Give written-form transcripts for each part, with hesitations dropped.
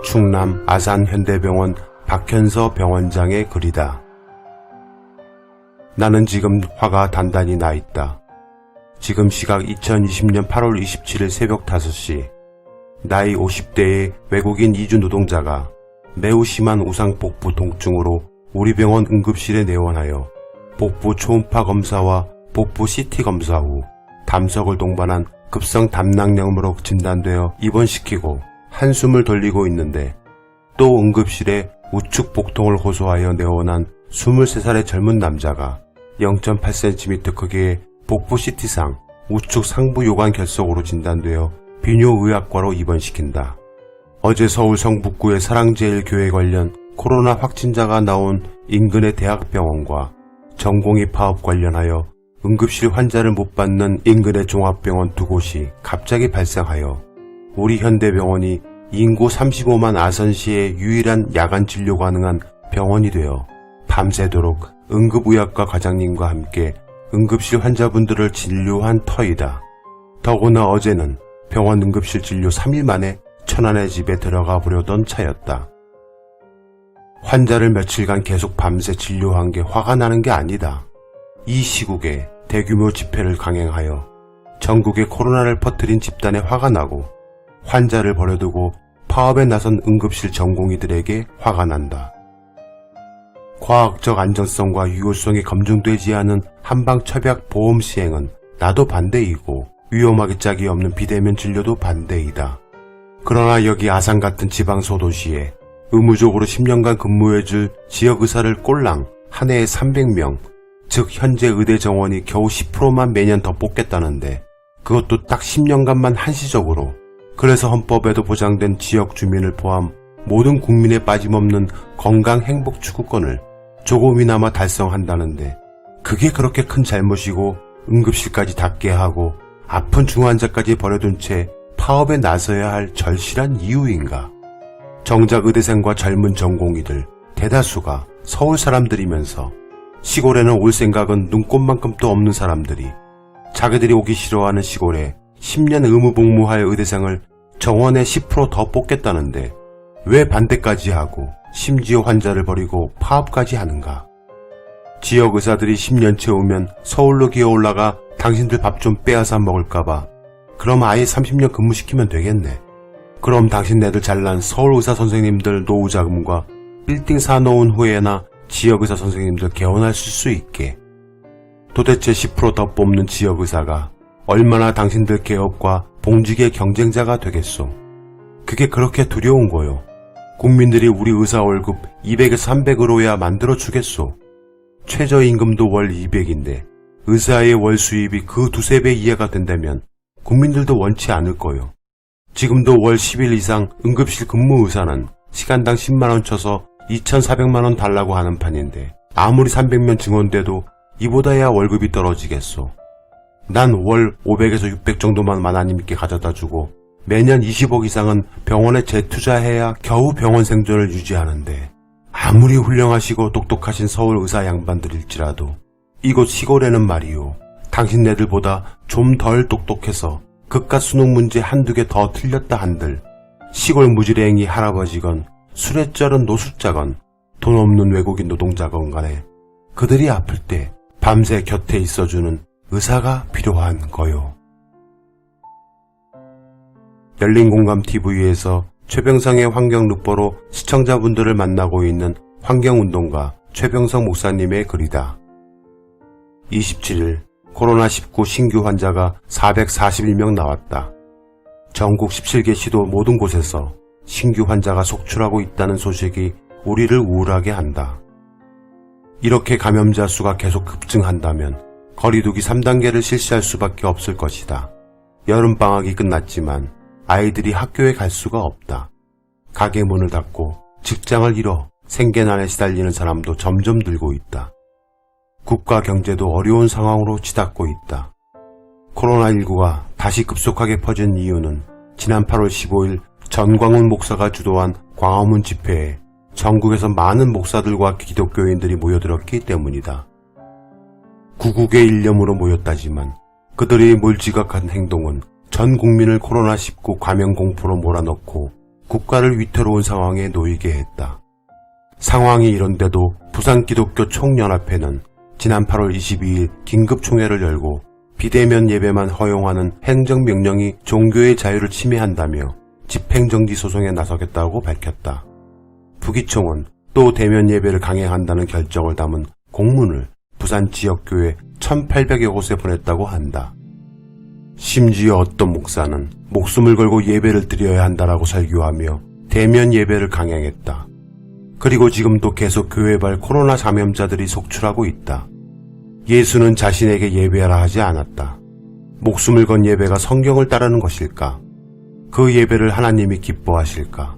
충남 아산현대병원 박현서 병원장의 글이다. 나는 지금 화가 단단히 나 있다. 지금 시각 2020년 8월 27일 새벽 5시, 나이 50대의 외국인 이주 노동자가 매우 심한 우상복부 통증으로 우리 병원 응급실에 내원하여 복부 초음파 검사와 복부 CT 검사 후 담석을 동반한 급성 담낭염으로 진단되어 입원시키고 한숨을 돌리고 있는데, 또 응급실에 우측 복통을 호소하여 내원한 23살의 젊은 남자가 0.8cm 크기의 복부 CT상 우측 상부 요관 결석으로 진단되어 비뇨의학과로 입원시킨다. 어제 서울 성북구의 사랑제일교회 관련 코로나 확진자가 나온 인근의 대학병원과 전공의 파업 관련하여 응급실 환자를 못 받는 인근의 종합병원 두 곳이 갑자기 발생하여 우리 현대병원이 인구 35만 아산시의 유일한 야간 진료 가능한 병원이 되어 밤새도록 응급의학과 과장님과 함께 응급실 환자분들을 진료한 터이다. 더구나 어제는 병원 응급실 진료 3일 만에 천안의 집에 들어가 보려던 차였다. 환자를 며칠간 계속 밤새 진료한 게 화가 나는 게 아니다. 이 시국에 대규모 집회를 강행하여 전국에 코로나를 퍼뜨린 집단에 화가 나고, 환자를 버려두고 파업에 나선 응급실 전공의들에게 화가 난다. 과학적 안전성과 유효성이 검증되지 않은 한방첩약 보험 시행은 나도 반대이고, 위험하기 짝이 없는 비대면 진료도 반대이다. 그러나 여기 아산 같은 지방 소도시에 의무적으로 10년간 근무해줄 지역의사를 꼴랑 한 해에 300명, 즉 현재 의대 정원이 겨우 10%만 매년 더 뽑겠다는데, 그것도 딱 10년간만 한시적으로, 그래서 헌법에도 보장된 지역 주민을 포함 모든 국민의 빠짐없는 건강 행복 추구권을 조금이나마 달성한다는데, 그게 그렇게 큰 잘못이고 응급실까지 닫게 하고 아픈 중환자까지 버려둔 채 파업에 나서야 할 절실한 이유인가? 정작 의대생과 젊은 전공의들 대다수가 서울 사람들이면서 시골에는 올 생각은 눈꼽만큼도 없는 사람들이 자기들이 오기 싫어하는 시골에 10년 의무복무할 의대생을 정원에 10% 더 뽑겠다는데 왜 반대까지 하고 심지어 환자를 버리고 파업까지 하는가? 지역 의사들이 10년 채우면 서울로 기어 올라가 당신들 밥 좀 빼앗아 먹을까봐 그럼 아예 30년 근무시키면 되겠네. 그럼 당신네들 잘난 서울 의사 선생님들 노후 자금과 빌딩 사놓은 후에나 지역 의사 선생님들 개원할 수 있게. 도대체 10% 더 뽑는 지역 의사가 얼마나 당신들 개업과 봉직의 경쟁자가 되겠소? 그게 그렇게 두려운 거요. 국민들이 우리 의사 월급 200에서 300으로야 만들어 주겠소. 최저임금도 월 200인데 의사의 월 수입이 그 두세 배 이하가 된다면 국민들도 원치 않을 거요. 지금도 월 10일 이상 응급실 근무 의사는 시간당 10만원 쳐서 2,400만원 달라고 하는 판인데, 아무리 300명 증원돼도 이보다야 월급이 떨어지겠소. 난 월 500에서 600 정도만 하나님께 가져다 주고 매년 20억 이상은 병원에 재투자해야 겨우 병원 생존을 유지하는데, 아무리 훌륭하시고 똑똑하신 서울 의사 양반들일지라도 이곳 시골에는 말이요, 당신네들보다 좀 덜 똑똑해서 그깟 수능 문제 한두 개 더 틀렸다 한들 시골 무지랭이 할아버지건 술에 쩔은 노숙자건 돈 없는 외국인 노동자건 간에 그들이 아플 때 밤새 곁에 있어주는 의사가 필요한 거요. 열린공감TV에서 최병성의 환경루퍼로 시청자분들을 만나고 있는 환경운동가 최병성 목사님의 글이다. 27일 코로나19 신규 환자가 441명 나왔다. 전국 17개 시도 모든 곳에서 신규 환자가 속출하고 있다는 소식이 우리를 우울하게 한다. 이렇게 감염자 수가 계속 급증한다면 거리두기 3단계를 실시할 수밖에 없을 것이다. 여름방학이 끝났지만 아이들이 학교에 갈 수가 없다. 가게 문을 닫고 직장을 잃어 생계난에 시달리는 사람도 점점 늘고 있다. 국가 경제도 어려운 상황으로 치닫고 있다. 코로나19가 다시 급속하게 퍼진 이유는 지난 8월 15일 전광훈 목사가 주도한 광화문 집회에 전국에서 많은 목사들과 기독교인들이 모여들었기 때문이다. 구국의 일념으로 모였다지만 그들의 몰지각한 행동은 전 국민을 코로나19 감염 공포로 몰아넣고 국가를 위태로운 상황에 놓이게 했다. 상황이 이런데도 부산기독교총연합회는 지난 8월 22일 긴급총회를 열고 비대면 예배만 허용하는 행정명령이 종교의 자유를 침해한다며 집행정지 소송에 나서겠다고 밝혔다. 부기총은 또 대면 예배를 강행한다는 결정을 담은 공문을 부산 지역교회 1,800여 곳에 보냈다고 한다. 심지어 어떤 목사는 목숨을 걸고 예배를 드려야 한다라고 설교하며 대면 예배를 강행했다. 그리고 지금도 계속 교회발 코로나 감염자들이 속출하고 있다. 예수는 자신에게 예배하라 하지 않았다. 목숨을 건 예배가 성경을 따르는 것일까? 그 예배를 하나님이 기뻐하실까?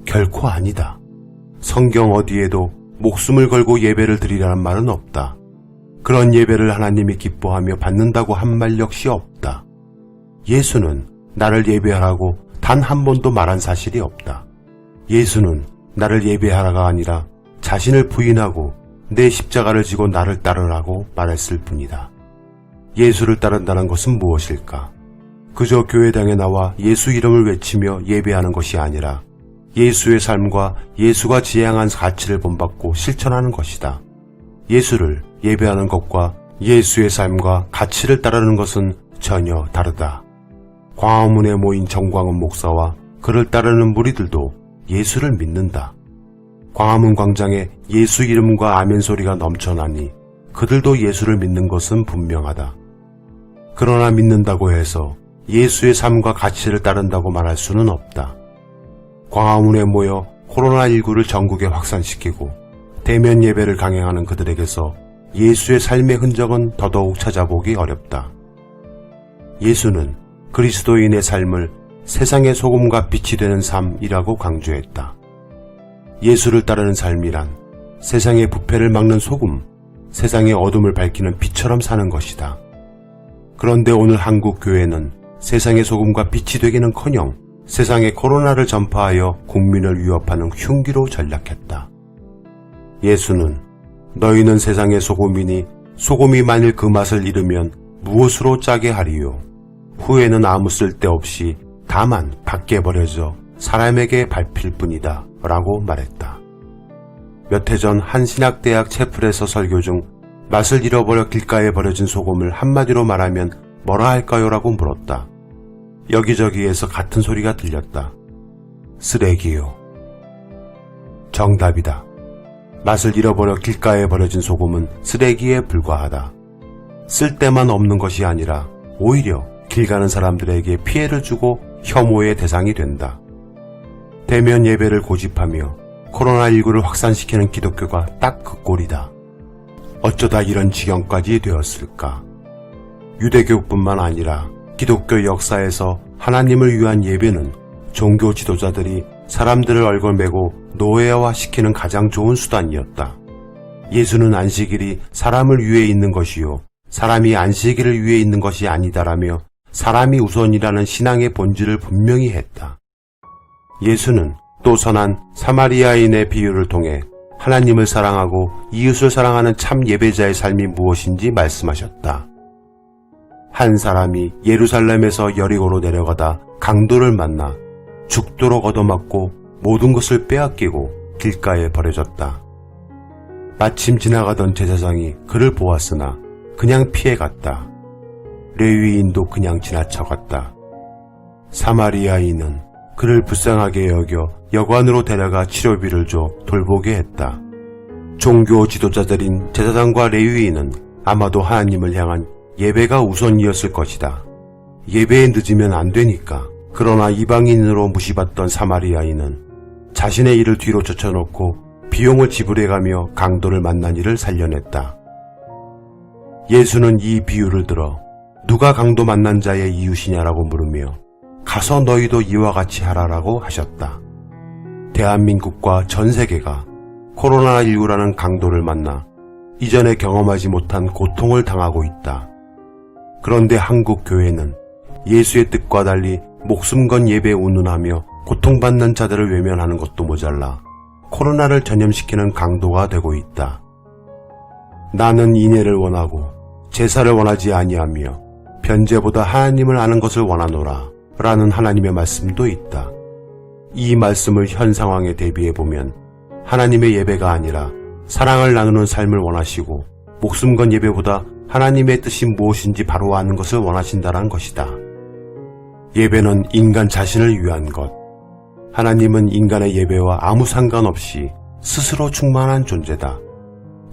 결코 아니다. 성경 어디에도 목숨을 걸고 예배를 드리라는 말은 없다. 그런 예배를 하나님이 기뻐하며 받는다고 한 말 역시 없다. 예수는 나를 예배하라고 단 한 번도 말한 사실이 없다. 예수는 나를 예배하라가 아니라 자신을 부인하고 내 십자가를 지고 나를 따르라고 말했을 뿐이다. 예수를 따른다는 것은 무엇일까? 그저 교회당에 나와 예수 이름을 외치며 예배하는 것이 아니라 예수의 삶과 예수가 지향한 가치를 본받고 실천하는 것이다. 예수를 예배하는 것과 예수의 삶과 가치를 따르는 것은 전혀 다르다. 광화문에 모인 정광훈 목사와 그를 따르는 무리들도 예수를 믿는다. 광화문 광장에 예수 이름과 아멘 소리가 넘쳐나니 그들도 예수를 믿는 것은 분명하다. 그러나 믿는다고 해서 예수의 삶과 가치를 따른다고 말할 수는 없다. 광화문에 모여 코로나19를 전국에 확산시키고 대면 예배를 강행하는 그들에게서 예수의 삶의 흔적은 더더욱 찾아보기 어렵다. 예수는 그리스도인의 삶을 세상의 소금과 빛이 되는 삶이라고 강조했다. 예수를 따르는 삶이란 세상의 부패를 막는 소금, 세상의 어둠을 밝히는 빛처럼 사는 것이다. 그런데 오늘 한국 교회는 세상의 소금과 빛이 되기는커녕 세상에 코로나를 전파하여 국민을 위협하는 흉기로 전락했다. 예수는 너희는 세상의 소금이니 소금이 만일 그 맛을 잃으면 무엇으로 짜게 하리요? 후에는 아무 쓸데없이 다만 밖에 버려져 사람에게 밟힐 뿐이다 라고 말했다. 몇 해 전 한 신학대학 채플에서 설교 중 맛을 잃어버려 길가에 버려진 소금을 한마디로 말하면 뭐라 할까요? 라고 물었다. 여기저기에서 같은 소리가 들렸다. 쓰레기요. 정답이다. 맛을 잃어버려 길가에 버려진 소금은 쓰레기에 불과하다. 쓸데만 없는 것이 아니라 오히려 길 가는 사람들에게 피해를 주고 혐오의 대상이 된다. 대면 예배를 고집하며 코로나19를 확산시키는 기독교가 딱 그 꼴이다. 어쩌다 이런 지경까지 되었을까? 유대교뿐만 아니라 기독교 역사에서 하나님을 위한 예배는 종교 지도자들이 사람들을 얼걸매고 노예화시키는 가장 좋은 수단이었다. 예수는 안식일이 사람을 위해 있는 것이요 사람이 안식일을 위해 있는 것이 아니다라며 사람이 우선이라는 신앙의 본질을 분명히 했다. 예수는 또 선한 사마리아인의 비유를 통해 하나님을 사랑하고 이웃을 사랑하는 참 예배자의 삶이 무엇인지 말씀하셨다. 한 사람이 예루살렘에서 여리고로 내려가다 강도를 만나 죽도록 얻어맞고 모든 것을 빼앗기고 길가에 버려졌다. 마침 지나가던 제사장이 그를 보았으나 그냥 피해갔다. 레위인도 그냥 지나쳐갔다. 사마리아인은 그를 불쌍하게 여겨 여관으로 데려가 치료비를 줘 돌보게 했다. 종교 지도자들인 제사장과 레위인은 아마도 하나님을 향한 예배가 우선이었을 것이다. 예배에 늦으면 안 되니까. 그러나 이방인으로 무시받던 사마리아인은 자신의 일을 뒤로 젖혀놓고 비용을 지불해가며 강도를 만난 이를 살려냈다. 예수는 이 비유를 들어 누가 강도 만난 자의 이웃이냐라고 물으며 가서 너희도 이와 같이 하라라고 하셨다. 대한민국과 전 세계가 코로나19라는 강도를 만나 이전에 경험하지 못한 고통을 당하고 있다. 그런데 한국 교회는 예수의 뜻과 달리 목숨 건 예배에 운운하며 고통받는 자들을 외면하는 것도 모자라 코로나를 전염시키는 강도가 되고 있다. 나는 인애를 원하고 제사를 원하지 아니하며 변제보다 하나님을 아는 것을 원하노라 라는 하나님의 말씀도 있다. 이 말씀을 현 상황에 대비해보면 하나님의 예배가 아니라 사랑을 나누는 삶을 원하시고 목숨 건 예배보다 하나님의 뜻이 무엇인지 바로 아는 것을 원하신다는 것이다. 예배는 인간 자신을 위한 것. 하나님은 인간의 예배와 아무 상관없이 스스로 충만한 존재다.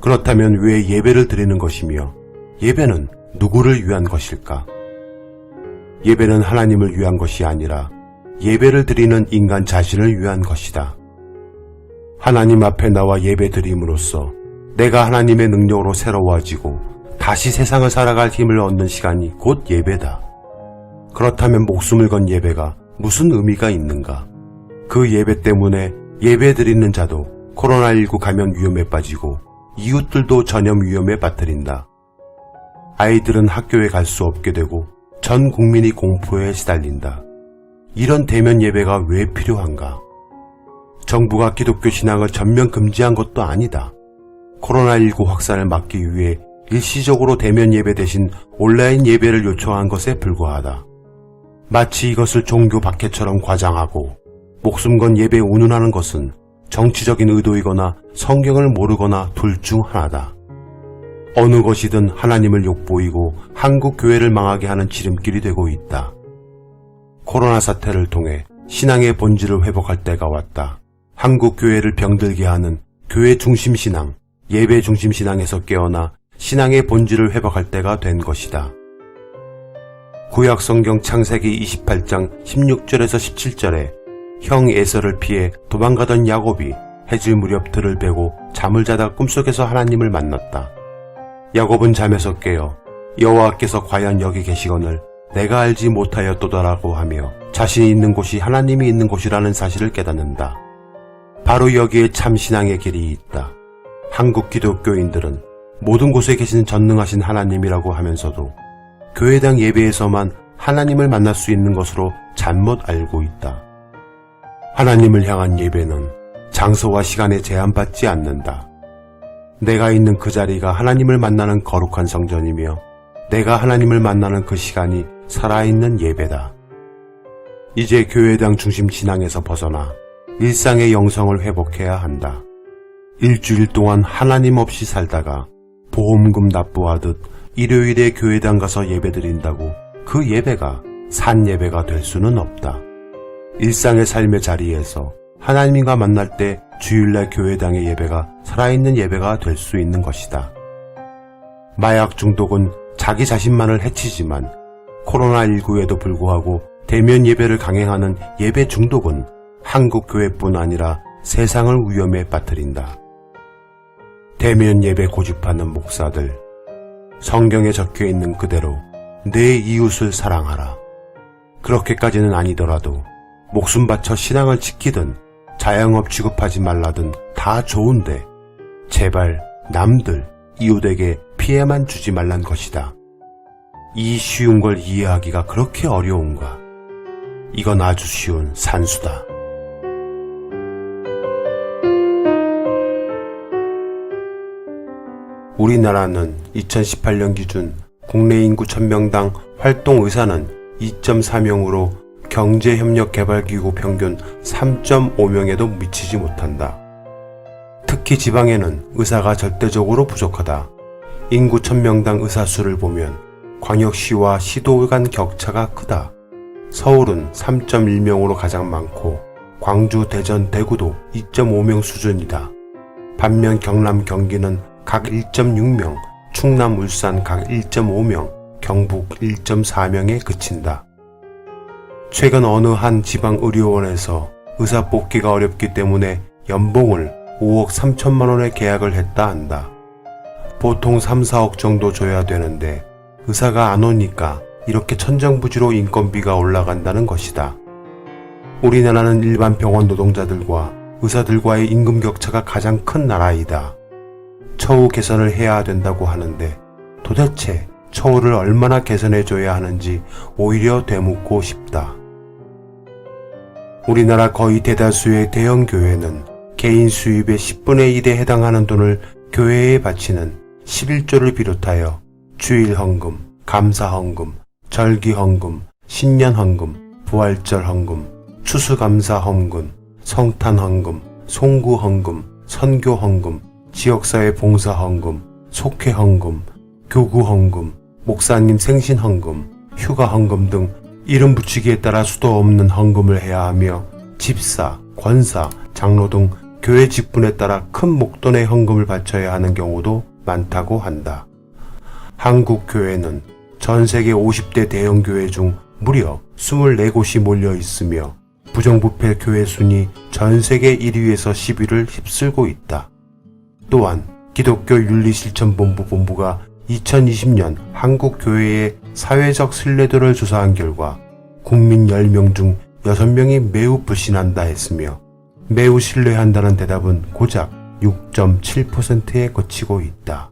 그렇다면 왜 예배를 드리는 것이며 예배는 누구를 위한 것일까? 예배는 하나님을 위한 것이 아니라 예배를 드리는 인간 자신을 위한 것이다. 하나님 앞에 나와 예배 드림으로써 내가 하나님의 능력으로 새로워지고 다시 세상을 살아갈 힘을 얻는 시간이 곧 예배다. 그렇다면 목숨을 건 예배가 무슨 의미가 있는가? 그 예배 때문에 예배 드리는 자도 코로나19 감염 위험에 빠지고 이웃들도 전염 위험에 빠뜨린다. 아이들은 학교에 갈 수 없게 되고 전 국민이 공포에 시달린다. 이런 대면 예배가 왜 필요한가? 정부가 기독교 신앙을 전면 금지한 것도 아니다. 코로나19 확산을 막기 위해 일시적으로 대면 예배 대신 온라인 예배를 요청한 것에 불과하다. 마치 이것을 종교 박해처럼 과장하고 목숨 건 예배에 운운하는 것은 정치적인 의도이거나 성경을 모르거나 둘 중 하나다. 어느 것이든 하나님을 욕보이고 한국 교회를 망하게 하는 지름길이 되고 있다. 코로나 사태를 통해 신앙의 본질을 회복할 때가 왔다. 한국 교회를 병들게 하는 교회 중심 신앙, 예배 중심 신앙에서 깨어나 신앙의 본질을 회복할 때가 된 것이다. 구약 성경 창세기 28장 16절에서 17절에 형 에서를 피해 도망가던 야곱이 해질 무렵 들을 베고 잠을 자다 꿈속에서 하나님을 만났다. 야곱은 잠에서 깨어 여호와께서 과연 여기 계시거늘 내가 알지 못하였도다라고 하며 자신이 있는 곳이 하나님이 있는 곳이라는 사실을 깨닫는다. 바로 여기에 참 신앙의 길이 있다. 한국 기독교인들은 모든 곳에 계신 전능하신 하나님이라고 하면서도 교회당 예배에서만 하나님을 만날 수 있는 것으로 잘못 알고 있다. 하나님을 향한 예배는 장소와 시간에 제한받지 않는다. 내가 있는 그 자리가 하나님을 만나는 거룩한 성전이며 내가 하나님을 만나는 그 시간이 살아있는 예배다. 이제 교회당 중심 신앙에서 벗어나 일상의 영성을 회복해야 한다. 일주일 동안 하나님 없이 살다가 보험금 납부하듯 일요일에 교회당 가서 예배드린다고 그 예배가 산 예배가 될 수는 없다. 일상의 삶의 자리에서 하나님과 만날 때 주일날 교회당의 예배가 살아있는 예배가 될 수 있는 것이다. 마약 중독은 자기 자신만을 해치지만 코로나19에도 불구하고 대면 예배를 강행하는 예배 중독은 한국 교회뿐 아니라 세상을 위험에 빠뜨린다. 대면 예배 고집하는 목사들, 성경에 적혀 있는 그대로 내 이웃을 사랑하라. 그렇게까지는 아니더라도 목숨 바쳐 신앙을 지키든 자영업 취급하지 말라든 다 좋은데 제발 남들, 이웃에게 피해만 주지 말란 것이다. 이 쉬운 걸 이해하기가 그렇게 어려운가? 이건 아주 쉬운 산수다. 우리나라는 2018년 기준 국내 인구 1000명당 활동 의사는 2.4명으로 경제협력개발기구 평균 3.5명에도 미치지 못한다. 특히 지방에는 의사가 절대적으로 부족하다. 인구 1000명당 의사 수를 보면 광역시와 시도 간 격차가 크다. 서울은 3.1명으로 가장 많고 광주, 대전, 대구도 2.5명 수준이다. 반면 경남, 경기는 각 1.6명, 충남, 울산 각 1.5명, 경북 1.4명에 그친다. 최근 어느 한 지방의료원에서 의사 뽑기가 어렵기 때문에 연봉을 5억 3천만 원에 계약을 했다 한다. 보통 3, 4억 정도 줘야 되는데 의사가 안 오니까 이렇게 천정부지로 인건비가 올라간다는 것이다. 우리나라는 일반 병원 노동자들과 의사들과의 임금 격차가 가장 큰 나라이다. 처우 개선을 해야 된다고 하는데 도대체 처우를 얼마나 개선해줘야 하는지 오히려 되묻고 싶다. 우리나라 거의 대다수의 대형 교회는 개인 수입의 10분의 1에 해당하는 돈을 교회에 바치는 11조를 비롯하여 주일 헌금, 감사 헌금, 절기 헌금, 신년 헌금, 부활절 헌금, 추수감사 헌금, 성탄 헌금, 송구 헌금, 선교 헌금, 지역사회 봉사 헌금, 속회 헌금, 교구 헌금, 목사님 생신 헌금, 휴가 헌금 등 이름 붙이기에 따라 수도 없는 헌금을 해야 하며 집사, 권사, 장로 등 교회 직분에 따라 큰 목돈의 헌금을 바쳐야 하는 경우도 많다고 한다. 한국 교회는 전 세계 50대 대형 교회 중 무려 24곳이 몰려 있으며 부정부패 교회 순위 전 세계 1위에서 10위를 휩쓸고 있다. 또한 기독교 윤리실천본부 본부가 2020년 한국 교회의 사회적 신뢰도를 조사한 결과 국민 10명 중 6명이 매우 불신한다 했으며 매우 신뢰한다는 대답은 고작 6.7%에 그치고 있다.